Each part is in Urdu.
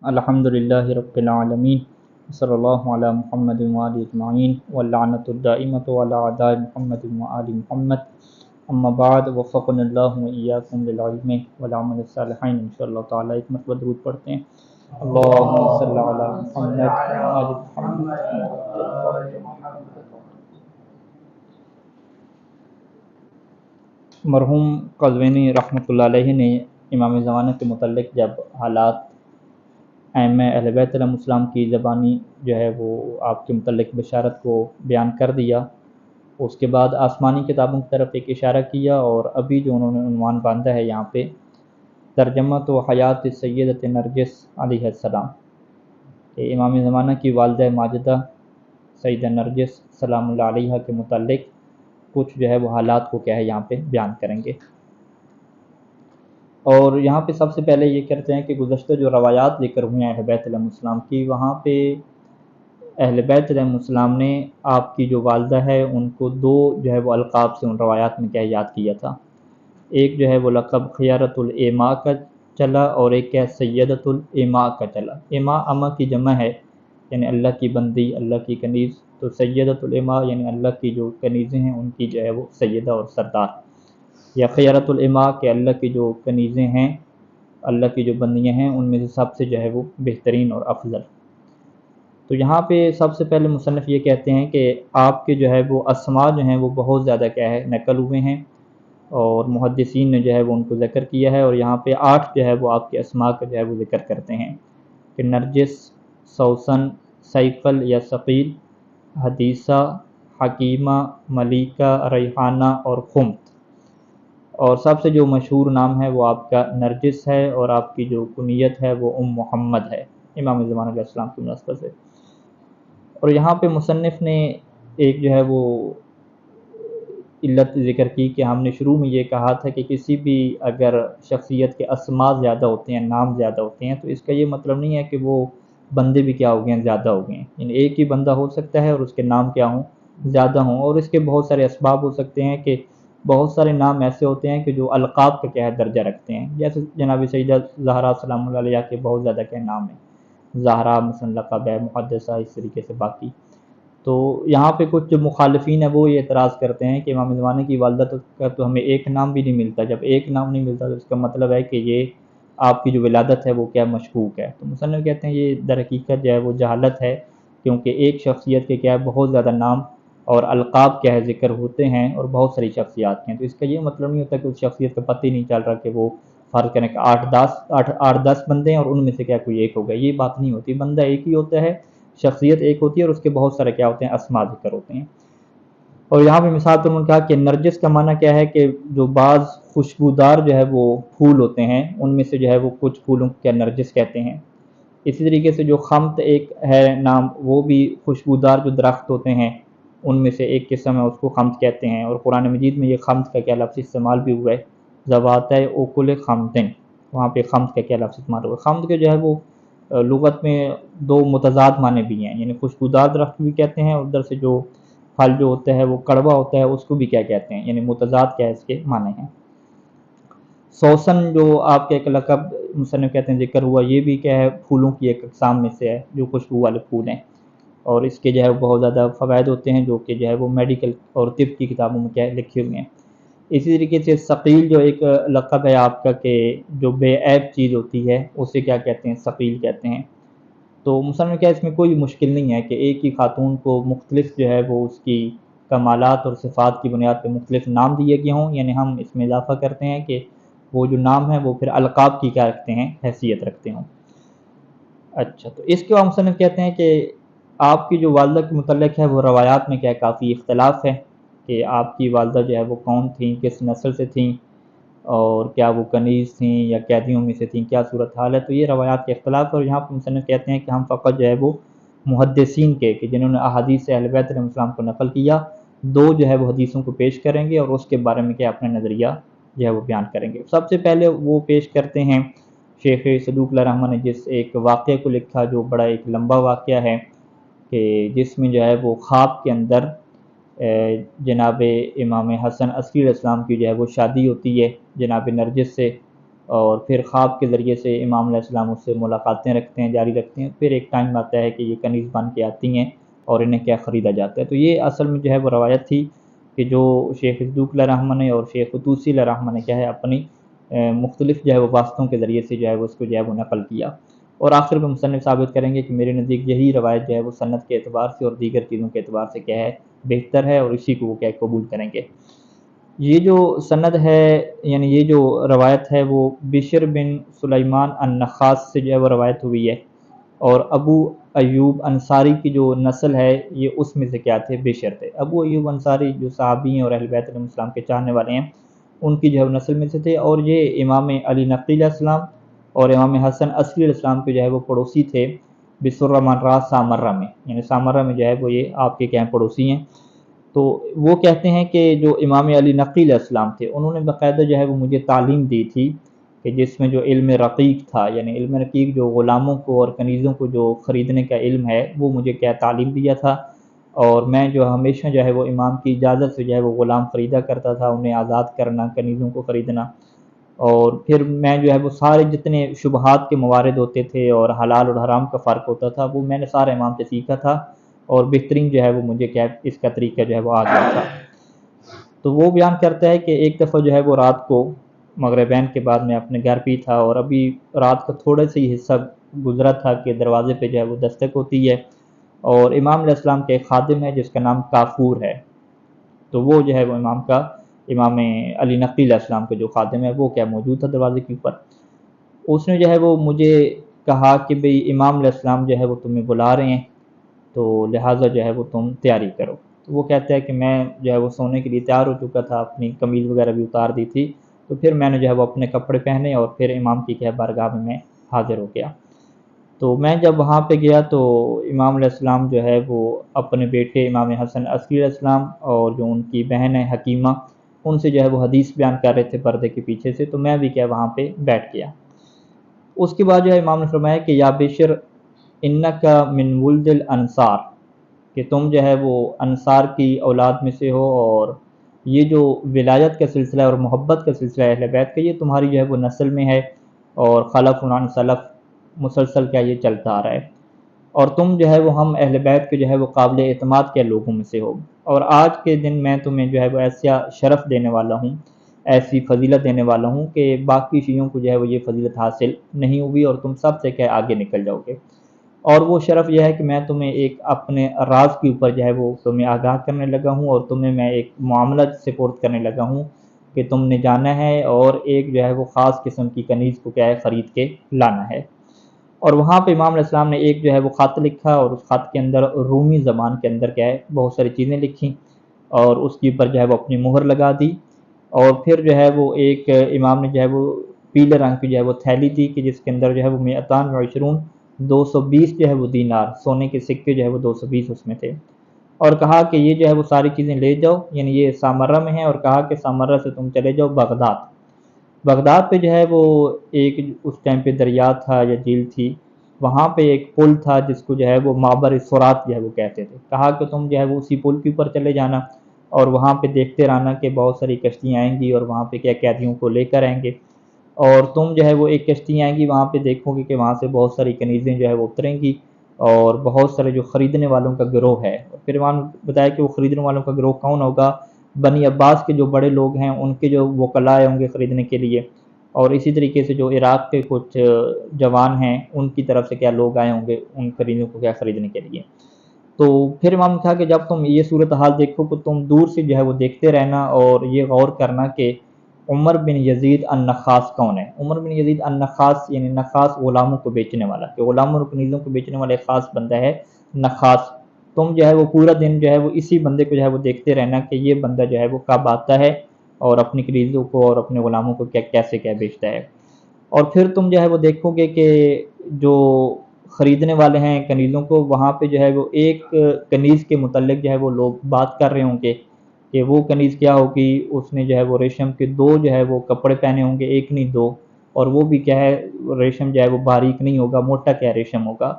الحمدللہ رب العالمین صلی اللہ علی محمد وآلہ اجمعین واللعنۃ الدائمۃ علی اعداء محمد وآل محمد اما بعد وفقنا اللہ وإیاکم للعلم والعمل الصالحین۔ انشاءاللہ تعالی ایک مرتبہ درود پڑھتے ہیں۔ اللہم صلی علی محمد وآل محمد۔ مرحوم قزوینی رحمۃ اللہ علیہ نے امام زمانہ کے متعلق جب حالات ائمہ اہل بیت علیہ السلام کی زبانی جو ہے وہ آپ کے متعلق بشارت کو بیان کر دیا، اس کے بعد آسمانی کتابوں کی طرف ایک اشارہ کیا، اور ابھی جو انہوں نے عنوان باندھا ہے یہاں پہ ترجمہ تو حیات سیدۃ نرجس علیہ السلام، کہ امام زمانہ کی والدہ ماجدہ سیدہ نرجس سلام اللہ علیہ کے متعلق کچھ جو ہے وہ حالات کو کیا ہے یہاں پہ بیان کریں گے۔ اور یہاں پہ سب سے پہلے یہ کرتے ہیں کہ گزشتہ جو روایات ذکر ہوئی ہیں اہل بیت علیہ السلام کی، وہاں پہ اہل بیت علیہ السلام نے آپ کی جو والدہ ہے ان کو دو جو ہے وہ القاب سے ان روایات میں کیا یاد کیا تھا۔ ایک جو ہے وہ لقب خیارۃ الاماء کا چلا، اور ایک کیا سیدۃ الاماء کا چلا۔ اماء اماء کی جمع ہے، یعنی اللہ کی بندی، اللہ کی کنیز، تو سیدۃ الاماء یعنی اللہ کی جو کنیزیں ہیں ان کی جو ہے وہ سیدہ اور سردار، یا خیارۃ الاماء کہ اللہ کی جو کنیزیں ہیں، اللہ کی جو بندیاں ہیں ان میں سے سب سے جو ہے وہ بہترین اور افضل۔ تو یہاں پہ سب سے پہلے مصنف یہ کہتے ہیں کہ آپ کے جو ہے وہ اسماء جو ہیں وہ بہت زیادہ کیا ہے نقل ہوئے ہیں، اور محدثین نے جو ہے وہ ان کو ذکر کیا ہے، اور یہاں پہ 8 جو ہے وہ آپ کے اسماء کا جو ہے وہ ذکر کرتے ہیں کہ نرجس، سوسن، سیفل یا ثقیل، حدیثہ، حکیمہ، ملیکہ، ریحانہ اور خمت۔ اور سب سے جو مشہور نام ہے وہ آپ کا نرجس ہے، اور آپ کی جو کنیت ہے وہ محمد ہے امام زمانہ علیہ السلام کی مناسبت سے۔ اور یہاں پہ مصنف نے ایک جو ہے وہ علت ذکر کی کہ ہم نے شروع میں یہ کہا تھا کہ کسی بھی اگر شخصیت کے اسماء زیادہ ہوتے ہیں، نام زیادہ ہوتے ہیں، تو اس کا یہ مطلب نہیں ہے کہ وہ بندے بھی کیا ہو گئے ہیں، زیادہ ہو گئے ہیں۔ یعنی ایک ہی بندہ ہو سکتا ہے اور اس کے نام کیا ہوں، زیادہ ہوں، اور اس کے بہت سارے اسباب ہو سکتے ہیں کہ بہت سارے نام ایسے ہوتے ہیں کہ جو القاب کا کیا ہے درجہ رکھتے ہیں، جیسے جناب سیدہ زہرا سلام اللہ علیہ کے بہت زیادہ کیا نام ہیں، زہرا مثلا لقب ہے، محدثہ، اس طریقے سے باقی۔ تو یہاں پہ کچھ جو مخالفین ہیں وہ یہ اعتراض کرتے ہیں کہ امام زمانہ کی والدہ کا تو ہمیں ایک نام بھی نہیں ملتا، جب ایک نام نہیں ملتا تو اس کا مطلب ہے کہ یہ آپ کی جو ولادت ہے وہ کیا مشکوک ہے۔ تو مصنف کہتے ہیں یہ در حقیقت جو ہے وہ جہالت ہے، کیونکہ ایک شخصیت کے کیا ہے بہت زیادہ نام اور القاب کیا ہے ذکر ہوتے ہیں، اور بہت ساری شخصیات ہیں، تو اس کا یہ مطلب نہیں ہوتا کہ اس شخصیت کا پتہ ہی نہیں چل رہا کہ وہ فرض کریں کہ 8-10 بندے ہیں اور ان میں سے کیا کوئی ایک ہو گیا، یہ بات نہیں ہوتی، بندہ ایک ہی ہوتا ہے، شخصیت ایک ہوتی ہے، اور اس کے بہت سارے کیا ہوتے ہیں اسماء ذکر ہوتے ہیں۔ اور یہاں پہ مثال پر انہوں نے کہا کہ نرجس کا معنی کیا ہے کہ جو بعض خوشبودار جو ہے وہ پھول ہوتے ہیں ان میں سے جو ہے وہ کچھ پھولوں کو کیا نرجس کہتے ہیں۔ اسی طریقے سے جو خمت ایک ہے نام، وہ بھی خوشبودار جو درخت ہوتے ہیں ان میں سے ایک قسم ہے، اس کو خمت کہتے ہیں، اور قرآن مجید میں یہ خمت کا کیا لفظ استعمال بھی ہوا ہے، ذواتِ اکل خمتن، وہاں پہ خمت کا کیا لفظ استعمال ہوا ہے۔ خمت کے جو ہے وہ لغت میں دو متضاد معنی بھی ہیں، یعنی خوشبودار درخت بھی کہتے ہیں، اور ادھر سے جو پھل جو ہوتا ہے وہ کڑوا ہوتا ہے اس کو بھی کیا کہتے ہیں، یعنی متضاد کیا ہے اس کے معنی ہیں۔ سوسن جو آپ کے ایک لقب مصنف کہتے ہیں ذکر ہوا، یہ بھی کیا ہے پھولوں کی ایک اقسام میں سے ہے جو خوشبو والے پھول ہیں، اور اس کے جو ہے بہت زیادہ فوائد ہوتے ہیں جو کہ جو ہے وہ میڈیکل اور طب کی کتابوں میں کیا لکھے ہوئے ہیں۔ اسی طریقے سے ثقیل جو ایک لقب ہے آپ کا کہ جو بے عیب چیز ہوتی ہے اسے کیا کہتے ہیں، ثقیل کہتے ہیں۔ تو مصنف کیا اس میں کوئی مشکل نہیں ہے کہ ایک ہی خاتون کو مختلف جو ہے وہ اس کی کمالات اور صفات کی بنیاد پہ مختلف نام دیے گئے ہوں، یعنی ہم اس میں اضافہ کرتے ہیں کہ وہ جو نام ہے وہ پھر القاب کی کیا رکھتے ہیں، حیثیت رکھتے ہوں۔ اچھا، تو اس کے بعد مصنف کہتے ہیں کہ آپ کی جو والدہ کے متعلق ہے وہ روایات میں کیا کافی اختلاف ہے کہ آپ کی والدہ جو ہے وہ کون تھیں، کس نسل سے تھیں، اور کیا وہ کنیز تھیں یا قیدیوں میں سے تھیں، کیا صورتحال ہے، تو یہ روایات کے اختلاف ہے۔ اور یہاں پر مصنف کہتے ہیں کہ ہم فقط جو ہے وہ محدثین کے کہ جنہوں نے احادیث اہل بیت علیہ السلام کو نقل کیا، دو جو ہے وہ حدیثوں کو پیش کریں گے اور اس کے بارے میں کیا اپنا نظریہ جو ہے وہ بیان کریں گے۔ سب سے پہلے وہ پیش کرتے ہیں شیخ صدوق اللہ رحمہ نے جس ایک واقعے کو لکھا جو بڑا ایک لمبا واقعہ ہے، کہ جس میں جو ہے وہ خواب کے اندر جناب امام حسن عسکری علیہ السلام کی جو ہے وہ شادی ہوتی ہے جناب نرجس سے، اور پھر خواب کے ذریعے سے امام علیہ السلام اس سے ملاقاتیں رکھتے ہیں، جاری رکھتے ہیں، پھر ایک ٹائم آتا ہے کہ یہ کنیز بن کے آتی ہیں اور انہیں کیا خریدا جاتا ہے۔ تو یہ اصل میں جو ہے وہ روایت تھی کہ جو شیخ صدوق علیہ رحمہ نے اور شیخ طوسی علیہ رحمہ نے کیا ہے اپنی مختلف جو ہے وہ واسطوں کے ذریعے سے جو ہے وہ اس کو جو ہے وہ نقل کیا، اور آخر میں مصنف ثابت کریں گے کہ میرے نزدیک یہی روایت جو ہے وہ سند کے اعتبار سے اور دیگر چیزوں کے اعتبار سے کیا ہے بہتر ہے، اور اسی کو وہ کیا قبول کریں گے۔ یہ جو سند ہے، یعنی یہ جو روایت ہے وہ بشر بن سلیمان النخاس سے جو ہے وہ روایت ہوئی ہے، اور ابو ایوب انصاری کی جو نسل ہے یہ اس میں سے کیا تھے، بشر تھے۔ ابو ایوب انصاری جو صحابی ہیں اور اہل بیت علیہ السلام کے چاہنے والے ہیں، ان کی جو ہے نسل میں سے تھے، اور یہ امام علی نقی علیہ السلام اور امام حسن عسکری علیہ السلام کے جو ہے وہ پڑوسی تھے، بسر من را سامرہ میں، یعنی سامرہ میں جو ہے وہ یہ آپ کے کیا ہیں پڑوسی ہیں۔ تو وہ کہتے ہیں کہ جو امام علی نقی علیہ السلام تھے انہوں نے باقاعدہ جو ہے وہ مجھے تعلیم دی تھی، کہ جس میں جو علم رقیق تھا، یعنی علم رقیق جو غلاموں کو اور کنیزوں کو جو خریدنے کا علم ہے، وہ مجھے کیا تعلیم دیا تھا، اور میں جو ہمیشہ جو ہے وہ امام کی اجازت سے جو ہے وہ غلام خریدا کرتا تھا، انہیں آزاد کرنا، کنیزوں کو خریدنا، اور پھر میں جو ہے وہ سارے جتنے شبہات کے موارد ہوتے تھے اور حلال اور حرام کا فرق ہوتا تھا وہ میں نے سارا امام سے سیکھا تھا، اور بہترین جو ہے وہ مجھے کیا اس کا طریقہ جو ہے وہ آ گیا تھا۔ تو وہ بیان کرتا ہے کہ ایک دفعہ جو ہے وہ رات کو مغربین کے بعد میں اپنے گھر پہ تھا، اور ابھی رات کا تھوڑا سا ہی حصہ گزرا تھا کہ دروازے پہ جو ہے وہ دستک ہوتی ہے، اور امام علیہ السلام کے ایک خادم ہے جس کا نام کافور ہے، تو وہ جو ہے وہ امام علی نقی علیہ السلام کے جو خادم ہے وہ کیا موجود تھا دروازے کے اوپر۔ اس نے جو ہے وہ مجھے کہا کہ بھئی امام علیہ السلام جو ہے وہ تمہیں بلا رہے ہیں، تو لہٰذا جو ہے وہ تم تیاری کرو۔ تو وہ کہتا ہے کہ میں جو ہے وہ سونے کے لیے تیار ہو چکا تھا، اپنی قمیض وغیرہ بھی اتار دی تھی، تو پھر میں نے جو ہے وہ اپنے کپڑے پہنے اور پھر امام کی کیا بارگاہ میں حاضر ہو گیا۔ تو میں جب وہاں پہ گیا تو امام علیہ السلام جو ہے وہ اپنے بیٹے امام حسن عسکری علیہ السلام اور جو ان کی بہن ہے حکیمہ، ان سے جو ہے وہ حدیث بیان کر رہے تھے پردے کے پیچھے سے، تو میں بھی کیا وہاں پہ بیٹھ گیا۔ اس کے بعد جو ہے امام نے فرمایا کہ یا بشر انکا من ولد الانصار، کہ تم جو ہے وہ انصار کی اولاد میں سے ہو، اور یہ جو ولایت کا سلسلہ اور محبت کا سلسلہ ہے اہل بیت کا، یہ تمہاری جو ہے وہ نسل میں ہے، اور خلف عن سلف مسلسل کیا یہ چلتا آ رہا ہے، اور تم جو ہے وہ ہم اہل بیت کے جو ہے وہ قابل اعتماد کے لوگوں میں سے ہو، اور آج کے دن میں تمہیں جو ہے وہ ایسا شرف دینے والا ہوں، ایسی فضیلت دینے والا ہوں کہ باقی شیعوں کو جو ہے وہ یہ فضیلت حاصل نہیں ہوئی، اور تم سب سے کیا آگے نکل جاؤ گے۔ اور وہ شرف یہ ہے کہ میں تمہیں ایک اپنے راز کے اوپر جو ہے وہ تمہیں آگاہ کرنے لگا ہوں، اور تمہیں میں ایک معاملہ سپورٹ کرنے لگا ہوں کہ تم نے جانا ہے اور ایک جو ہے وہ خاص قسم کی کنیز کو کیا ہے خرید کے لانا ہے۔ اور وہاں پہ امام علیہ السلام نے ایک جو ہے وہ خط لکھا، اور اس خط کے اندر رومی زبان کے اندر کیا ہے بہت ساری چیزیں لکھیں، اور اس کے اوپر جو ہے وہ اپنی مہر لگا دی، اور پھر جو ہے وہ ایک امام نے جو ہے وہ پیلے رنگ کی جو ہے وہ تھیلی دی کہ جس کے اندر جو ہے وہ میتان و عشرون 220 جو ہے وہ دینار سونے کے سکے جو ہے وہ 220 اس میں تھے، اور کہا کہ یہ جو ہے وہ ساری چیزیں لے جاؤ، یعنی یہ سامرہ میں ہیں، اور کہا کہ سامرہ سے تم چلے جاؤ بغداد۔ بغداد پہ جو ہے وہ ایک اس ٹائم پہ دریا تھا یا جھیل تھی، وہاں پہ ایک پل تھا جس کو جو ہے وہ معبر سرات جو ہے وہ کہتے تھے، کہا کہ تم جو ہے وہ اسی پل کے اوپر چلے جانا، اور وہاں پہ دیکھتے رہنا کہ بہت ساری کشتیاں آئیں گی اور وہاں پہ کیا قیدیوں کو لے کر آئیں گے، اور تم جو ہے وہ ایک کشتی آئیں گی وہاں پہ دیکھو گے کہ وہاں سے بہت ساری کنیزیں جو ہے وہ اتریں گی، اور بہت سارے جو خریدنے والوں کا گروہ ہے، پھر امام نے بتایا کہ وہ خریدنے والوں کا گروہ کون ہوگا، بنی عباس کے جو بڑے لوگ ہیں ان کے جو وکلاء ہوں گے خریدنے کے لیے، اور اسی طریقے سے جو عراق کے کچھ جوان ہیں ان کی طرف سے کیا لوگ آئے ہوں گے ان خریدوں کو کیا خریدنے کے لیے۔ تو پھر امام نے کہا کہ جب تم یہ صورتحال دیکھو تو تم دور سے جو ہے وہ دیکھتے رہنا، اور یہ غور کرنا کہ عمر بن یزید النخاس کون ہے۔ عمر بن یزید النخاس یعنی نخاس غلاموں کو بیچنے والا، کہ غلاموں اور کنیزوں کو بیچنے والا ایک خاص بندہ ہے نخاس، تم جو ہے وہ پورا دن جو ہے وہ اسی بندے کو جو ہے وہ دیکھتے رہنا کہ یہ بندہ جو ہے وہ کب آتا ہے اور اپنی کنیزوں کو اور اپنے غلاموں کو کیسے کیا بیچتا ہے، اور پھر تم جو ہے وہ دیکھو گے کہ جو خریدنے والے ہیں کنیزوں کو، وہاں پہ جو ہے وہ ایک کنیز کے متعلق جو ہے وہ لوگ بات کر رہے ہوں گے کہ وہ کنیز کیا ہوگی، اس نے جو ہے وہ ریشم کے 2 جو ہے وہ کپڑے پہنے ہوں گے، ایک نہیں 2، اور وہ بھی کیا ہے ریشم جو ہے وہ باریک نہیں ہوگا، موٹا کیا ریشم ہوگا،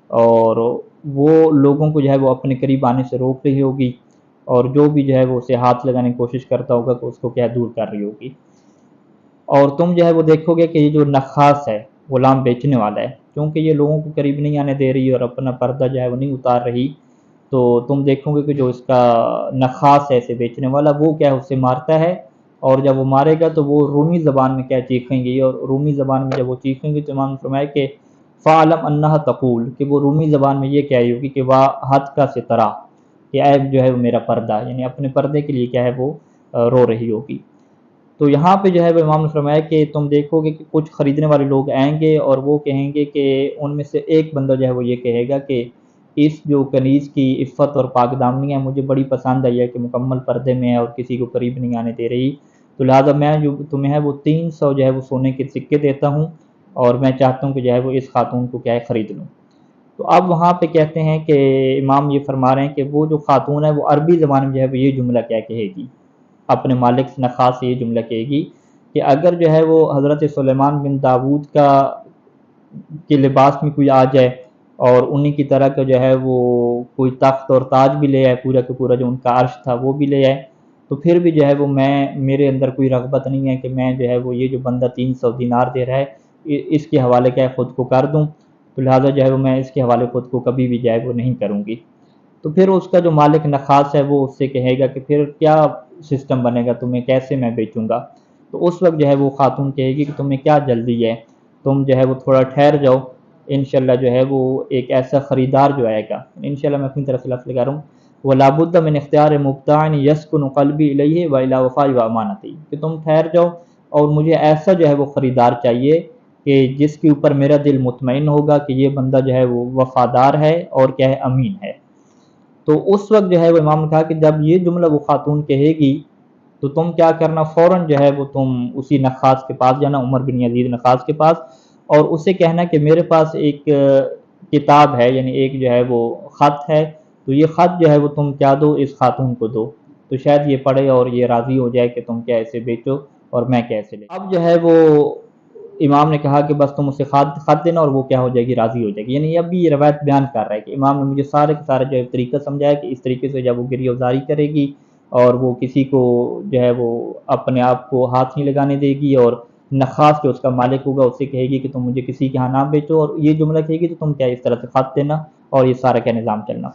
اور وہ لوگوں کو جو ہے وہ اپنے قریب آنے سے روک رہی ہوگی، اور جو بھی جو ہے وہ اسے ہاتھ لگانے کی کوشش کرتا ہوگا تو اس کو کیا دور کر رہی ہوگی۔ اور تم جو ہے وہ دیکھو گے کہ یہ جو نخاس ہے، غلام بیچنے والا ہے، کیونکہ یہ لوگوں کو قریب نہیں آنے دے رہی اور اپنا پردہ جو ہے وہ نہیں اتار رہی، تو تم دیکھو گے کہ جو اس کا نخاس ہے اسے بیچنے والا، وہ کیا ہے اسے مارتا ہے، اور جب وہ مارے گا تو وہ رومی زبان میں کیا چیخیں گے، اور رومی زبان میں جب وہ چیخیں گے تو امام نے فرمایا کہ فَعَلَمْ أَنَّهَا تَقُول، کہ وہ رومی زبان میں یہ کیا ہوگی کہ وَحَدْ کا سترہ، کہ اے جو ہے وہ میرا پردہ، یعنی اپنے پردے کے لیے کیا ہے وہ رو رہی ہوگی۔ تو یہاں پہ جو ہے وہ امام نے فرمایا کہ تم دیکھو گے کہ کچھ خریدنے والے لوگ آئیں گے اور وہ کہیں گے کہ ان میں سے ایک بندہ جو ہے وہ یہ کہے گا کہ اس جو کنیز کی عفت اور پاک دامنی ہے مجھے بڑی پسند آئی ہے کہ مکمل پردے میں ہے اور کسی کو قریب نہیں آنے دے رہی، تو لہٰذا میں جو تمہیں ہے وہ 300 جو ہے وہ سونے کے سکے دیتا ہوں، اور میں چاہتا ہوں کہ جو ہے وہ اس خاتون کو کیا ہے خرید لوں۔ تو اب وہاں پہ کہتے ہیں کہ امام یہ فرما رہے ہیں کہ وہ جو خاتون ہے وہ عربی زبان میں جو ہے وہ یہ جملہ کیا کہے گی، اپنے مالک سے نخاس سے یہ جملہ کہے گی کہ اگر جو ہے وہ حضرت سلیمان بن داود کے لباس میں کوئی آ جائے اور انہی کی طرح کا جو ہے وہ کوئی تخت اور تاج بھی لے آئے، پورا کا پورا جو ان کا عرش تھا وہ بھی لے آئے، تو پھر بھی جو ہے وہ میرے اندر کوئی رغبت نہیں ہے کہ میں جو ہے وہ یہ جو بندہ 300 دینار دے رہا ہے اس کے حوالے کیا ہے خود کو کر دوں، تو لہٰذا جو ہے وہ میں اس کے حوالے خود کو کبھی بھی جو ہے وہ نہیں کروں گی۔ تو پھر اس کا جو مالک نخاس ہے وہ اس سے کہے گا کہ پھر کیا سسٹم بنے گا، تمہیں کیسے میں بیچوں گا؟ تو اس وقت جو ہے وہ خاتون کہے گی کہ تمہیں کیا جلدی ہے، تم جو ہے وہ تھوڑا ٹھہر جاؤ، انشاءاللہ جو ہے وہ ایک ایسا خریدار جو آئے گا، انشاءاللہ میں اپنی طرف سے لفظ لگا رہا ہوں، وَلَا بُدَّ مِنْ اخْتِيَارِ مُبْتَاعٍ يَسْكُنُ قَلْبِي إِلَيْهِ وَإِلَىٰ وَفَاءِ وَأَمَانَتِهِ، کہ تم ٹھہر جاؤ اور مجھے ایسا جو ہے وہ خریدار چاہیے کہ جس کے اوپر میرا دل مطمئن ہوگا کہ یہ بندہ جو ہے وہ وفادار ہے اور کیا ہے امین ہے۔ تو اس وقت جو ہے وہ امام نے کہا کہ جب یہ جملہ وہ خاتون کہے گی تو تم کیا کرنا، فوراً جو ہے وہ تم اسی نخاس کے پاس جانا، عمر بن یزید نخاس کے پاس، اور اسے کہنا کہ میرے پاس ایک کتاب ہے، یعنی ایک جو ہے وہ خط ہے، تو یہ خط جو ہے وہ تم کیا دو، اس خاتون کو دو، تو شاید یہ پڑھے اور یہ راضی ہو جائے کہ تم کیا اسے بیچو اور میں کیسے لے۔ اب جو ہے وہ امام نے کہا کہ بس تم اسے خط دینا اور وہ کیا ہو جائے گی، راضی ہو جائے گی، یعنی اب بھی یہ روایت بیان کر رہا ہے کہ امام نے مجھے سارے کے سارے جو ہے طریقہ سمجھایا کہ اس طریقے سے جب وہ گری ازاری کرے گی اور وہ کسی کو جو ہے وہ اپنے آپ کو ہاتھ نہیں لگانے دے گی، اور نخاس جو اس کا مالک ہوگا اس سے کہے گی کہ تم مجھے کسی کے ہاں نہ بیچو، اور یہ جملہ کہے گی تو تم کیا اس طرح سے خط دینا اور یہ سارا کیا نظام چلنا۔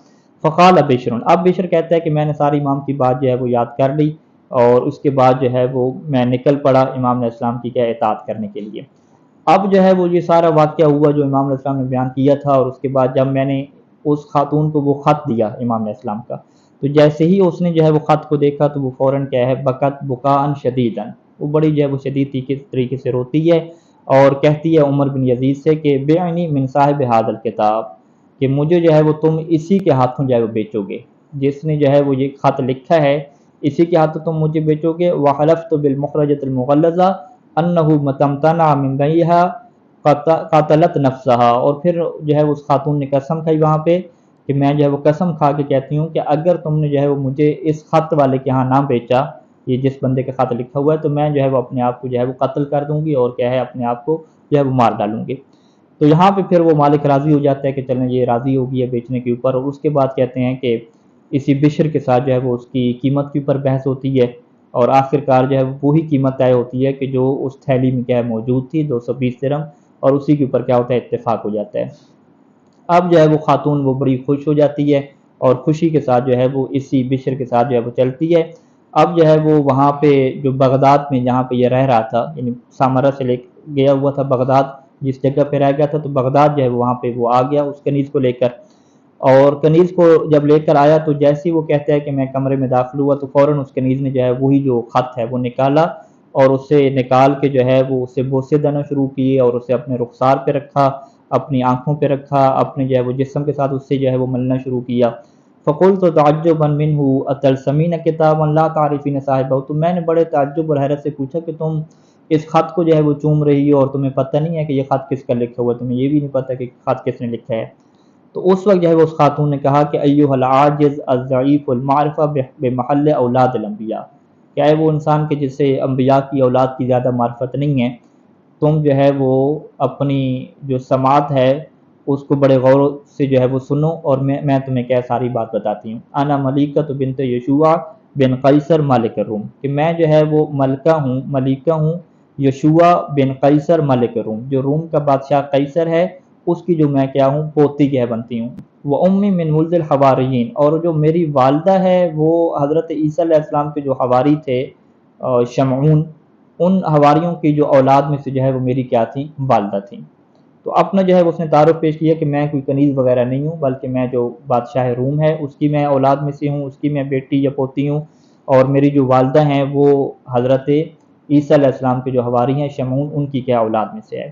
فقال بشر، اب بشر کہتا ہے کہ میں نے ساری امام کی بات جو ہے وہ یاد کر لی، اور اس کے بعد جو ہے وہ میں نکل پڑا امام علیہ السلام کی کیا اطاعت کرنے کے لیے۔ اب جو ہے وہ یہ سارا واقعہ ہوا جو امام علیہ السلام نے بیان کیا تھا، اور اس کے بعد جب میں نے اس خاتون کو وہ خط دیا امام علیہ السلام کا، تو جیسے ہی اس نے جو ہے وہ خط کو دیکھا تو وہ فوراً کیا ہے بکت بکاءً شدیداً، وہ بڑی جو ہے وہ شدید طریقے سے روتی ہے اور کہتی ہے عمر بن یزید سے کہ بیعنی من صاحب ھذا الکتاب، کہ مجھے جو ہے وہ تم اسی کے ہاتھوں جو ہے وہ بیچو گے، جس نے جو ہے وہ یہ خط لکھا ہے اسی کے ہاتھوں تم مجھے بیچو گے۔ وحلفت بالمخرجۃ المغلظہ انہ متمتنع من بیعها قاتلت نفسها، اور پھر جو ہے اس خاتون نے قسم کھائی وہاں پہ کہ میں جو ہے وہ قسم کھا کے کہتی ہوں کہ اگر تم نے جو ہے وہ مجھے اس خط والے کے ہاں نہ بیچا، یہ جس بندے کا خط لکھا ہوا ہے، تو میں جو ہے وہ اپنے آپ کو جو ہے وہ قتل کر دوں گی اور کیا ہے اپنے آپ کو جو ہے وہ مار ڈالوں گی۔ تو یہاں پہ پھر وہ مالک راضی ہو جاتا ہے کہ چلیں یہ راضی ہو گئی ہے بیچنے کے اوپر، اور اس کے بعد کہتے ہیں کہ اسی بشر کے ساتھ جو ہے وہ اس کی قیمت کے اوپر بحث ہوتی ہے، اور آخر کار جو ہے وہی قیمت طے ہوتی ہے کہ جو اس تھیلی میں کیا ہے موجود تھی 220 درہم، اور اسی کے اوپر کیا ہوتا ہے اتفاق ہو جاتا ہے۔ اب جو ہے وہ خاتون وہ بڑی خوش ہو جاتی ہے اور خوشی کے ساتھ جو ہے وہ اسی بشر کے ساتھ جو ہے وہ چلتی ہے۔ اب جو ہے وہ وہاں پہ جو بغداد میں جہاں پہ یہ رہ رہا تھا، یعنی سامرہ سے لے گیا ہوا تھا بغداد، جس جگہ پہ رہ گیا تھا، تو بغداد جو ہے وہاں پہ وہ آ گیا اس کنیز کو لے کر، اور کنیز کو جب لے کر آیا تو جیسے ہی وہ کہتا ہے کہ میں کمرے میں داخل ہوا تو فوراً اس کنیز نے جو ہے وہی جو خط ہے وہ نکالا، اور اسے نکال کے جو ہے وہ اسے بوسے دینا شروع کیے، اور اسے اپنے رخسار پہ رکھا، اپنی آنکھوں پہ رکھا، اپنے جو ہے وہ جسم کے ساتھ اس سے جو ہے وہ ملنا شروع کیا۔ فقلت تعجبا منہ اتلسمین کتابا لا تعرفین صاحبہ، تو میں نے بڑے تعجب اور حیرت سے پوچھا کہ تم اس خط کو جو ہے وہ چوم رہی ہو اور تمہیں پتہ نہیں ہے کہ یہ خط کس کا لکھا ہوا ہے، تمہیں یہ بھی نہیں پتہ کہ خط کس نے لکھا ہے۔ تو اس وقت جو ہے وہ اس خاتون نے کہا کہ ایھا العاجز الضعیف المعرفہ بمحل اولاد الانبیاء، کیا ہے وہ انسان کے جسے انبیاء کی اولاد کی زیادہ معرفت نہیں ہے، تم جو ہے وہ اپنی جو سماعت ہے اس کو بڑے غور سے جو ہے وہ سنو، اور میں تمہیں کیا ساری بات بتاتی ہوں۔ انا ملیکۃ بنت یشوع بن قیصر مالک الروم، کہ میں جو ہے وہ ملکہ ہوں یشوع بن قیصر ملک روم، جو روم کا بادشاہ قیصر ہے اس کی جو میں کیا ہوں، پوتی کیا بنتی ہوں۔ وہ امی من ولد الحواریین، اور جو میری والدہ ہے وہ حضرت عیسیٰ علیہ السلام کے جو حواری تھے شمعون، ان حواریوں کی جو اولاد میں سے جو ہے وہ میری کیا تھی، والدہ تھیں۔ تو اپنا جو ہے اس نے تعارف پیش کیا کہ میں کوئی کنیز وغیرہ نہیں ہوں، بلکہ میں جو بادشاہ روم ہے اس کی میں اولاد میں سے ہوں، اس کی میں بیٹی یا پوتی ہوں، اور میری جو والدہ ہیں وہ حضرت عیسیٰ علیہ السلام کے جو حواری ہیں شمعون، ان کی کیا اولاد میں سے ہے۔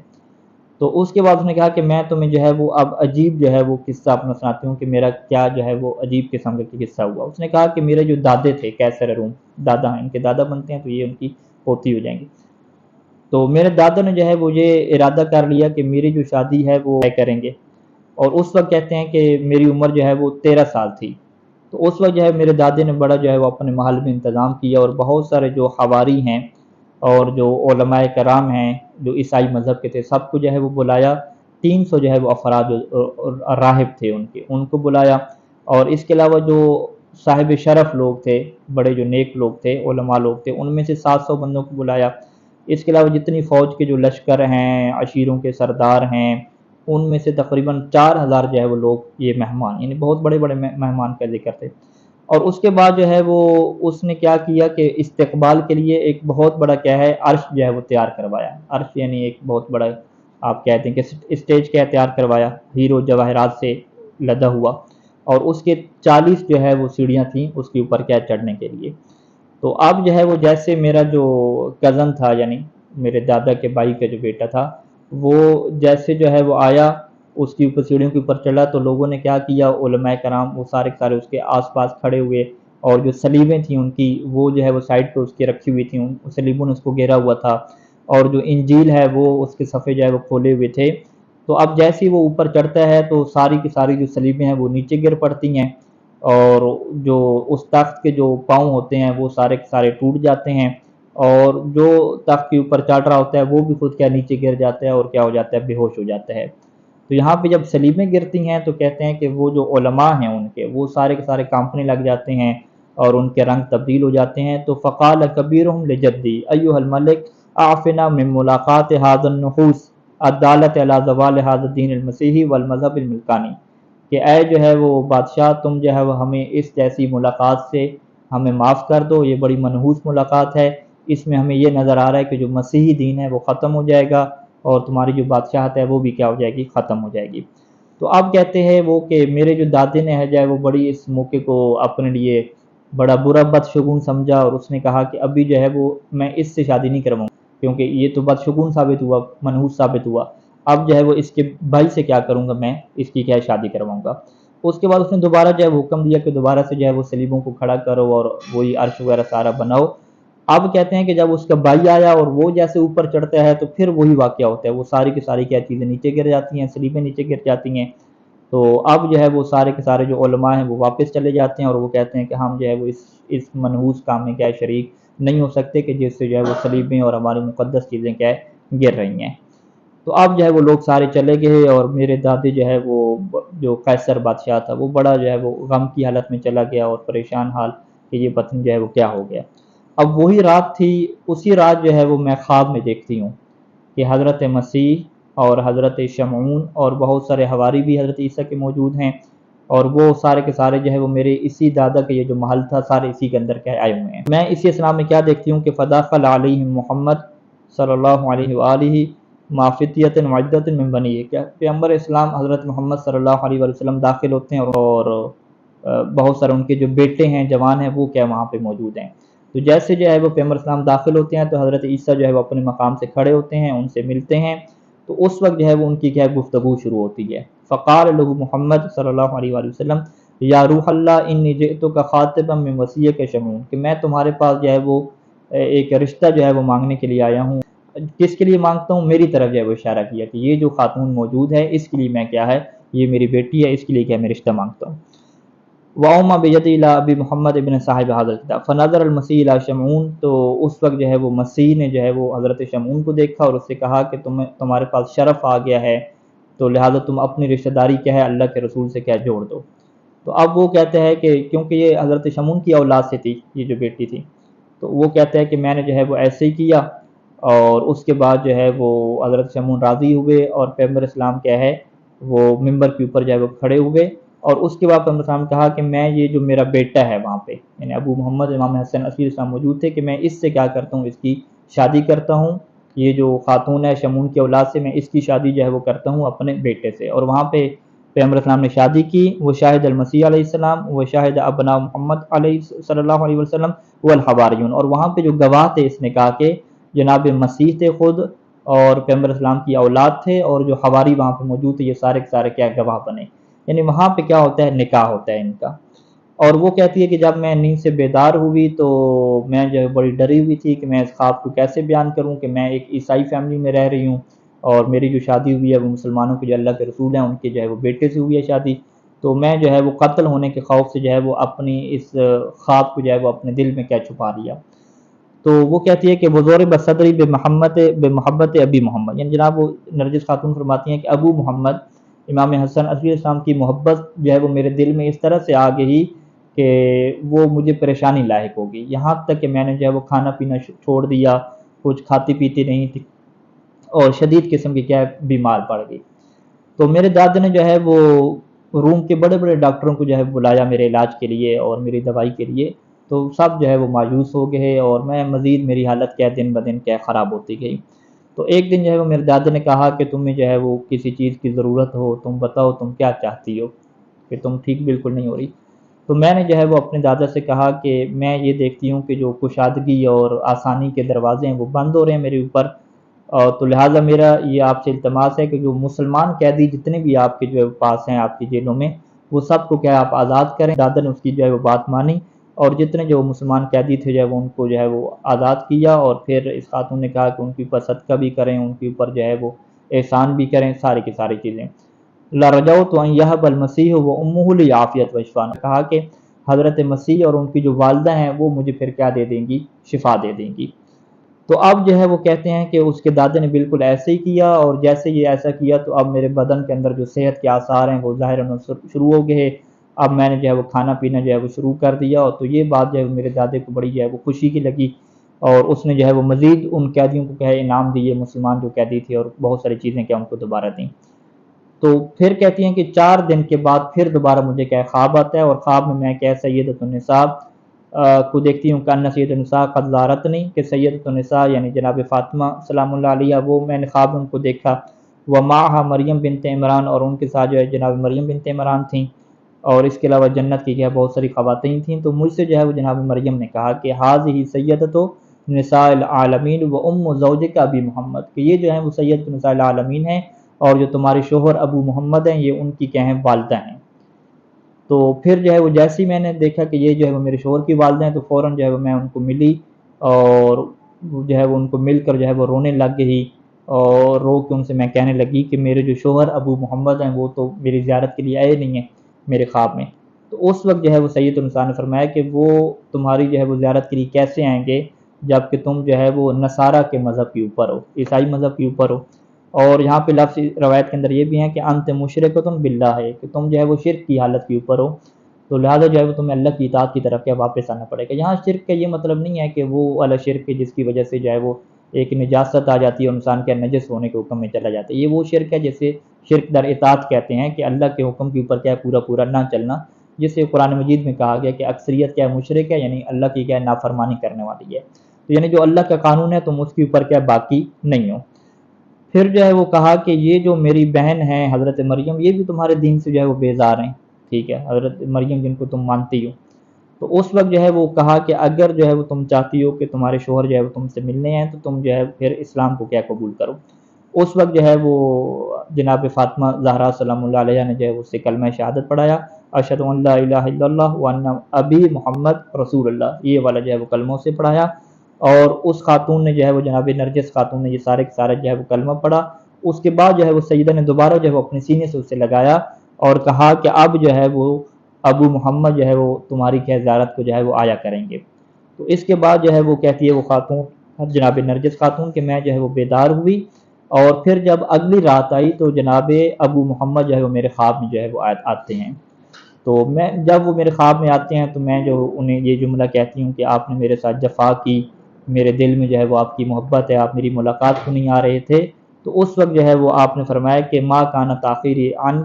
تو اس کے بعد اس نے کہا کہ میں تمہیں جو ہے وہ اب عجیب جو ہے وہ قصہ اپنا سناتی ہوں کہ میرا کیا جو ہے وہ عجیب قسم کا قصہ ہوا۔ اس نے کہا کہ میرے جو دادے تھے قیصر روم، دادا ہیں، ان کے دادا بنتے ہیں تو یہ ان کی پوتی ہو جائیں گی۔ تو میرے دادا نے جو ہے وہ یہ ارادہ کر لیا کہ میری جو شادی ہے وہ طے کریں گے، اور اس وقت کہتے ہیں کہ میری عمر جو ہے وہ 13 سال تھی۔ تو اس وقت جو ہے میرے دادے نے بڑا جو ہے وہ اپنے محل میں انتظام کیا، اور بہت سارے جو حواری ہیں اور جو علماء کرام ہیں جو عیسائی مذہب کے تھے سب کو جو ہے وہ بلایا۔ 300 جو ہے وہ افراد راہب تھے ان کو بلایا، اور اس کے علاوہ جو صاحب شرف لوگ تھے، بڑے جو نیک لوگ تھے، علماء لوگ تھے، ان میں سے 700 بندوں کو بلایا۔ اس کے علاوہ جتنی فوج کے جو لشکر ہیں، عشیروں کے سردار ہیں، ان میں سے تقریباً 4000 جو ہے وہ لوگ، یہ مہمان، یعنی بہت بڑے بڑے مہمان کا ذکر تھے۔ اور اس کے بعد جو ہے وہ اس نے کیا کیا کہ استقبال کے لیے ایک بہت بڑا کیا ہے، عرش جو ہے وہ تیار کروایا۔ عرش یعنی ایک بہت بڑا، آپ کہتے ہیں کہ اسٹیج کیا تیار کروایا، ہیرو جواہرات سے لدا ہوا، اور اس کے 40 جو ہے وہ سیڑھیاں تھیں اس کے اوپر کیا چڑھنے کے لیے۔ تو اب جو ہے وہ جیسے میرا جو کزن تھا، یعنی میرے دادا کے بھائی کا جو بیٹا تھا، وہ جیسے جو ہے وہ آیا اس کے اوپر سیڑھیوں کے اوپر چڑھا، تو لوگوں نے کیا کیا، علماء کرام وہ سارے سارے اس کے آس پاس کھڑے ہوئے، اور جو سلیبیں تھیں ان کی وہ جو ہے وہ سائڈ پہ اس کے رکھی ہوئی تھیں، ان سلیبوں نے اس کو گھیرا ہوا تھا، اور جو انجیل ہے وہ اس کے صفحے جو ہے وہ کھولے ہوئے تھے۔ تو اب جیسے ہی وہ اوپر چڑھتا ہے تو ساری کی ساری جو سلیبیں ہیں وہ نیچے گر پڑتی ہیں، اور جو اس تخت کے جو پاؤں ہوتے ہیں وہ سارے کے سارے ٹوٹ جاتے ہیں، اور جو تخت کے اوپر چڑھ رہا ہوتا ہے وہ بھی خود کیا نیچے گر جاتا ہے اور کیا ہو جاتا ہے، بے ہوش ہو جاتا ہے۔ تو یہاں پہ جب سلیبیں گرتی ہیں تو کہتے ہیں کہ وہ جو علماء ہیں ان کے وہ سارے کے سارے کانپنے لگ جاتے ہیں اور ان کے رنگ تبدیل ہو جاتے ہیں۔ تو فقال کبیرہم لجدی ایھا الملک اعفنا من ملاقات ھذا النحوس الدالۃ علی زوال ھذا الدین المسیحی والمذہب الملکانی، کہ اے جو ہے وہ بادشاہ، تم جو ہے وہ ہمیں اس جیسی ملاقات سے ہمیں معاف کر دو، یہ بڑی منحوس ملاقات ہے، اس میں ہمیں یہ نظر آ رہا ہے کہ جو مسیحی دین ہے وہ ختم ہو جائے گا، اور تمہاری جو بادشاہت ہے وہ بھی کیا ہو جائے گی، ختم ہو جائے گی۔ تو اب کہتے ہیں وہ کہ میرے جو دادے نے ہے جو ہے وہ بڑی اس موقع کو اپنے لیے بڑا برا بدشگون سمجھا، اور اس نے کہا کہ ابھی جو ہے وہ میں اس سے شادی نہیں کرواؤں، کیونکہ یہ تو بدشگون ثابت ہوا، منحوس ثابت ہوا، اب جو ہے وہ اس کے بھائی سے کیا کروں گا، میں اس کی کیا شادی کرواؤں گا۔ اس کے بعد اس نے دوبارہ جو ہے وہ حکم دیا کہ دوبارہ سے جو ہے وہ سلیبوں کو کھڑا کرو اور وہی عرش وغیرہ سارا بناؤ۔ اب کہتے ہیں کہ جب اس کا بھائی آیا اور وہ جیسے اوپر چڑھتا ہے تو پھر وہی واقعہ ہوتا ہے، وہ ساری کی ساری کیا چیزیں نیچے گر جاتی ہیں، سلیبیں نیچے گر جاتی ہیں۔ تو اب جو ہے وہ سارے کے سارے جو علماء ہیں وہ واپس چلے جاتے ہیں، اور وہ کہتے ہیں کہ ہم جو ہے وہ اس منحوس کام میں کیا شریک نہیں ہو سکتے کہ جس سے جو ہے وہ سلیبیں اور ہماری مقدس چیزیں کیا گر رہی ہیں۔ تو اب جو ہے وہ لوگ سارے چلے گئے، اور میرے دادے جو ہے وہ جو قیصر بادشاہ تھا وہ بڑا جو ہے وہ غم کی حالت میں چلا گیا اور پریشان حال کہ یہ پتن جو ہے وہ کیا ہو گیا۔ اب وہی رات تھی، اسی رات جو ہے وہ میں خواب میں دیکھتی ہوں کہ حضرت مسیح اور حضرت شمعون اور بہت سارے حواری بھی حضرت عیسیٰ کے موجود ہیں، اور وہ سارے کے سارے جو ہے وہ میرے اسی دادا کے یہ جو محل تھا سارے اسی کے اندر کے آئے ہوئے ہیں۔ میں اسی اسلام میں کیا دیکھتی ہوں کہ فداخل علیہم محمد صلی اللہ علیہ وآلہ مع فتیۃ معدۃ من بنی، کیا پیغمبر اسلام حضرت محمد صلی اللہ علیہ وسلم داخل ہوتے ہیں، اور بہت سارے ان کے جو بیٹے ہیں جوان ہیں وہ کیا وہاں پہ موجود ہیں۔ تو جیسے جو ہے وہ پیغمبر اسلام داخل ہوتے ہیں تو حضرت عیسیٰ جو ہے وہ اپنے مقام سے کھڑے ہوتے ہیں، ان سے ملتے ہیں، تو اس وقت جو ہے وہ ان کی کیا گفتگو شروع ہوتی ہے۔ فقال له محمد صلی اللہ علیہ وآلہ وسلم یا روح اللہ انی جئتک خاطبا من وصیک شمعون، کہ میں تمہارے پاس جو ہے وہ ایک رشتہ جو ہے وہ مانگنے کے لیے آیا ہوں۔ کس کے لیے مانگتا ہوں؟ میری طرف جو ہے وہ اشارہ کیا کہ یہ جو خاتون موجود ہے اس کے لیے میں کیا ہے، یہ میری بیٹی ہے، اس کے لیے کیا میں رشتہ مانگتا ہوں۔ وَأَوْمَا بِيَدِهِ إِلَىٰ أَبِي مُحَمَّدٍ بْنِ صَاحِبِ هَٰذَا الْكِتَابِ فَنَظَرَ الْمَسِيحُ إِلَىٰ شَمْعُونَ، تو اس وقت جو ہے وہ مسیح نے جو ہے وہ حضرت شمعون کو دیکھا اور اس سے کہا کہ تمہارے پاس شرف آ گیا ہے، تو لہٰذا تم اپنی رشتہ داری کیا ہے اللہ کے رسول سے کیا جوڑ دو۔ تو اب وہ کہتے ہیں کہ کیونکہ یہ حضرت شمعون کی اولاد سے تھی، یہ جو بیٹی تھی، تو وہ کہتا ہے کہ میں نے جو ہے وہ ایسے ہی کیا، اور اس کے بعد جو ہے وہ حضرت شمون راضی ہوئے اور پیغمبر اسلام کیا ہے وہ ممبر کے اوپر جو ہے وہ کھڑے ہوئے، اور اس کے بعد پیغمبر اسلام نے کہا کہ میں یہ جو میرا بیٹا ہے وہاں پہ، یعنی ابو محمد امام حسن علیہ السلام موجود تھے، کہ میں اس سے کیا کرتا ہوں، اس کی شادی کرتا ہوں، یہ جو خاتون ہے شمون کی اولاد سے، میں اس کی شادی جو ہے وہ کرتا ہوں اپنے بیٹے سے۔ اور وہاں پہ پیغمبر اسلام نے شادی کی، وہ شاہد المسیح علیہ السلام، وہ شاہد ابنا محمد علیہ صلی اللہ علیہ وسلم والحواریون، اور وہاں پہ جو گواہ تھے اس نکاح کے جناب مسیح تھے خود، اور پیغمبر اسلام کی اولاد تھے، اور جو حواری وہاں پہ موجود تھے، یہ سارے کے سارے کیا گواہ بنے، یعنی وہاں پہ کیا ہوتا ہے، نکاح ہوتا ہے ان کا۔ اور وہ کہتی ہے کہ جب میں نیند سے بیدار ہوئی تو میں جو ہے بڑی ڈری ہوئی تھی کہ میں اس خواب کو کیسے بیان کروں کہ میں ایک عیسائی فیملی میں رہ رہی ہوں، اور میری جو شادی ہوئی ہے وہ مسلمانوں کے جو اللہ کے رسول ہیں ان کے جو ہے وہ بیٹے سے ہوئی ہے شادی، تو میں جو ہے وہ قتل ہونے کے خوف سے جو ہے وہ اپنی اس خواب کو جو ہے وہ اپنے دل میں کیا چھپا لیا۔ تو وہ کہتی ہے کہ بزور بصدری بے محبت ابی محمد، یعنی جناب وہ نرجس خاتون فرماتی ہیں کہ ابو محمد امام حسن علیہ السلام کی محبت جو ہے وہ میرے دل میں اس طرح سے آ گئی کہ وہ مجھے پریشانی لاحق ہوگی، یہاں تک کہ میں نے جو ہے وہ کھانا پینا چھوڑ دیا، کچھ کھاتی پیتی نہیں تھی، اور شدید قسم کی کیا بیمار پڑ گئی۔ تو میرے دادا نے جو ہے وہ روم کے بڑے بڑے ڈاکٹروں کو جو ہے بلایا میرے علاج کے لیے اور میری دوائی کے لیے، تو سب جو ہے وہ مایوس ہو گئے، اور میں مزید میری حالت کیا دن بدن کیا خراب ہوتی گئی۔ تو ایک دن جو ہے وہ میرے دادا نے کہا کہ تمہیں جو ہے وہ کسی چیز کی ضرورت ہو، تم بتاؤ تم کیا چاہتی ہو، کہ تم ٹھیک بالکل نہیں ہو رہی۔ تو میں نے جو ہے وہ اپنے دادا سے کہا کہ میں یہ دیکھتی ہوں کہ جو کشادگی اور آسانی کے دروازے ہیں وہ بند ہو رہے ہیں میرے اوپر، تو لہٰذا میرا یہ آپ سے التماس ہے کہ جو مسلمان قیدی جتنے بھی آپ کے جو پاس ہیں آپ کی جیلوں میں، وہ سب کو کیا آپ آزاد کریں۔ دادا نے اس کی جو ہے وہ بات مانی، اور جتنے جو مسلمان قیدی تھے جو ہے وہ ان کو جو ہے وہ آزاد کیا، اور پھر اس خاتون نے کہا کہ ان کے اوپر صدقہ بھی کریں، ان کے اوپر جو ہے وہ احسان بھی کریں، ساری کی ساری چیزیں۔ لرجوت ان یہب المسیح و امہ لی عافیت و شفا، کہا کہ حضرت مسیح اور ان کی جو والدہ ہیں وہ مجھے پھر کیا دے دیں گی، شفا دے دیں گی۔ تو اب جو ہے وہ کہتے ہیں کہ اس کے دادے نے بالکل ایسے ہی کیا، اور جیسے یہ ایسا کیا تو اب میرے بدن کے اندر جو صحت کے آثار ہیں وہ ظاہر ہونا شروع ہو گئے، اب میں نے جو ہے وہ کھانا پینا جو ہے وہ شروع کر دیا، اور تو یہ بات جو ہے میرے دادے کو بڑی جو ہے وہ خوشی کی لگی، اور اس نے جو ہے وہ مزید ان قیدیوں کو کیا ہے انعام دیے، مسلمان جو قیدی تھے، اور بہت ساری چیزیں کیا ان کو دوبارہ دیں۔ تو پھر کہتی ہیں کہ 4 دن کے بعد پھر دوبارہ مجھے کیا خواب آتا ہے، اور خواب میں کیا سیدۃ النساء کو دیکھتی ہوں، کہ سید النساء قد زارتنی، کہ سیدۃ النساء یعنی جناب فاطمہ سلام اللہ علیہ وہ میں نے خواب میں ان کو دیکھا، ومعہا مریم بنت عمران، اور ان کے ساتھ جو ہے جناب مریم بنت عمران تھیں، اور اس کے علاوہ جنت کی کیا بہت ساری خواتین تھیں۔ تو مجھ سے جو ہے وہ جناب مریم نے کہا کہ حاذہ سیدۃ نساء العالمین و ام زوجک ابی محمد، کہ یہ جو ہیں وہ سید نساء العالمین ہیں، اور جو تمہارے شوہر ابو محمد ہیں یہ ان کی کیا ہیں، والدہ ہیں۔ تو پھر جو ہے وہ جیسے ہی میں نے دیکھا کہ یہ جو ہے وہ میرے شوہر کی والدہ ہیں، تو فوراً جو ہے وہ میں ان کو ملی، اور جو ہے وہ ان کو مل کر جو ہے وہ رونے لگ گئی، اور رو کے ان سے میں کہنے لگی کہ میرے جو شوہر ابو محمد ہیں وہ تو میری زیارت کے لیے آئے نہیں ہیں میرے خواب میں۔ تو اس وقت جو ہے وہ سید النساء نے فرمایا کہ وہ تمہاری جو ہے وہ زیارت کے لیے کیسے آئیں گے جب کہ تم جو ہے وہ نصارہ کے مذہب کے اوپر ہو، عیسائی مذہب کے اوپر ہو۔ اور یہاں پہ لفظ روایت کے اندر یہ بھی ہے کہ انت مشرکۃ باللہ، ہے کہ تم جو ہے وہ شرک کی حالت کے اوپر ہو، تو لہٰذا جو ہے وہ تمہیں اللہ کی اطاعت کی طرف کیا واپس آنا پڑے گا۔ یہاں شرک کا یہ مطلب نہیں ہے کہ وہ والا شرک ہے جس کی وجہ سے جو ہے وہ ایک نجاست آ جاتی ہے اور انسان کے نجس ہونے کے حکم میں چلا جاتا ہے، یہ وہ شرک ہے جسے شرک در اطاعت کہتے ہیں، کہ اللہ کے حکم کے اوپر کیا پورا پورا نہ چلنا، جسے قرآن مجید میں کہا گیا کہ اکثریت کیا مشرک ہے، یعنی اللہ کی کیا نافرمانی کرنے والی ہے، تو یعنی جو اللہ کا قانون ہے تم اس کے اوپر کیا باقی نہیں ہو۔ پھر جو ہے وہ کہا کہ یہ جو میری بہن ہے حضرت مریم، یہ بھی تمہارے دین سے جو ہے وہ بیزار ہیں، ٹھیک ہے، حضرت مریم جن کو تم مانتی ہو۔ تو اس وقت جو ہے وہ کہا کہ اگر جو ہے وہ تم چاہتی ہو کہ تمہارے شوہر جو ہے وہ تم سے ملنے ہیں تو تم جو ہے پھر اسلام کو کیا قبول کرو۔ اس وقت جو ہے وہ جناب فاطمہ زہرا سلام اللہ علیہ نے جو ہے اس سے کلمہ شہادت پڑھایا، اشہد ان لا الہ الا اللہ وان ابی محمد رسول اللہ، یہ والا جو ہے وہ کلموں سے پڑھایا، اور اس خاتون نے جو ہے وہ جناب نرجس خاتون نے یہ سارے کے سارے جو ہے وہ کلمہ پڑھا۔ اس کے بعد جو ہے وہ سیدہ نے دوبارہ جو ہے وہ اپنے سینے سے اسے لگایا اور کہا کہ اب جو ہے وہ ابو محمد جو ہے وہ تمہاری کیا زیارت کو جو ہے وہ آیا کریں گے۔ تو اس کے بعد جو ہے وہ کہتی ہے وہ خاتون جناب نرجس خاتون کہ میں جو ہے وہ بیدار ہوئی، اور پھر جب اگلی رات آئی تو جناب ابو محمد جو ہے وہ میرے خواب میں جو ہے وہ آتے ہیں۔ تو میں جب وہ میرے خواب میں آتے ہیں تو میں جو انہیں یہ جملہ کہتی ہوں کہ آپ نے میرے ساتھ جفا کی، میرے دل میں جو ہے وہ آپ کی محبت ہے، آپ میری ملاقات کو نہیں آ رہے تھے، تو اس وقت جو ہے وہ آپ نے فرمایا کہ ما کان تاخیری عن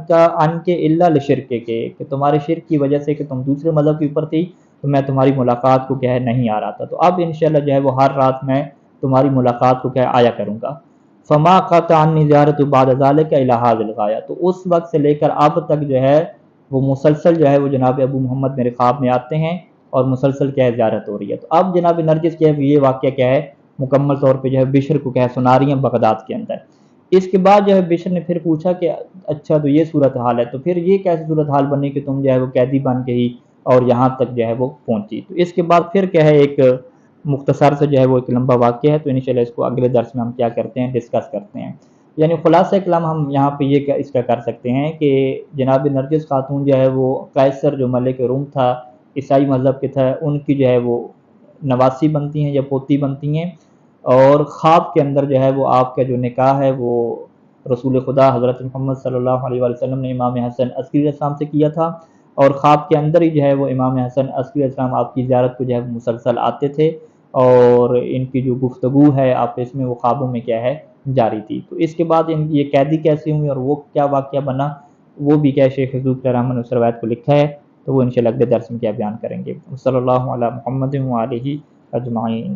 کے الا لشرک کے، کہ تمہارے شرک کی وجہ سے کہ تم دوسرے مذہب کے اوپر تھی تو میں تمہاری ملاقات کو کیا ہے نہیں آ رہا تھا، تو اب انشاءاللہ جو ہے وہ ہر رات میں تمہاری ملاقات کو کیا آیا کروں گا۔ فما قطع عنی زیارت بعد ذلک الی ھذا الغایہ، تو اس وقت سے لے کر اب تک جو ہے وہ مسلسل جو ہے وہ جناب ابو محمد میرے خواب میں آتے ہیں اور مسلسل کیا ہے زیارت ہو رہی ہے۔ تو اب جناب نرجس کیا ہے یہ واقعہ کیا ہے مکمل طور پہ جو ہے بشر کو کیا ہے سنا رہی ہیں بغداد کے اندر۔ اس کے بعد جو ہے بشر نے پھر پوچھا کہ اچھا تو یہ صورتحال ہے، تو پھر یہ کیسی صورتحال بنی کہ تم جو ہے وہ قیدی بن کے ہی اور یہاں تک جو ہے وہ پہنچی۔ تو اس کے بعد پھر کیا ہے ایک مختصر سے جو ہے وہ ایک لمبا واقعہ ہے، تو انشاءاللہ اس کو اگلے درس میں ہم کیا کرتے ہیں ڈسکس کرتے ہیں۔ یعنی خلاصہ کلام ہم یہاں پہ یہ اس کا کر سکتے ہیں کہ جناب نرجس خاتون جو ہے وہ قیصر جو ملک روم تھا، عیسائی مذہب کے تھا، ان کی جو ہے وہ نواسی بنتی ہیں یا پوتی بنتی ہیں، اور خواب کے اندر جو ہے وہ آپ کا جو نکاح ہے وہ رسول خدا حضرت محمد صلی اللہ علیہ وسلم نے امام حسن عسکری علیہ السلام سے کیا تھا، اور خواب کے اندر ہی جو ہے وہ امام حسن عسکری علیہ السلام آپ کی زیارت کو جو ہے مسلسل آتے تھے، اور ان کی جو گفتگو ہے آپس میں وہ خوابوں میں کیا ہے جاری تھی۔ تو اس کے بعد یہ قیدی کیسے ہوئی اور وہ کیا واقعہ بنا، وہ بھی کیا شیخ حضور رحمۃ اس روایت کو لکھا ہے، تو وہ انشاءاللہ اگلے درس میں کیا بیان کریں گے۔ صلی اللہ علی محمد و آلہ اجمعین۔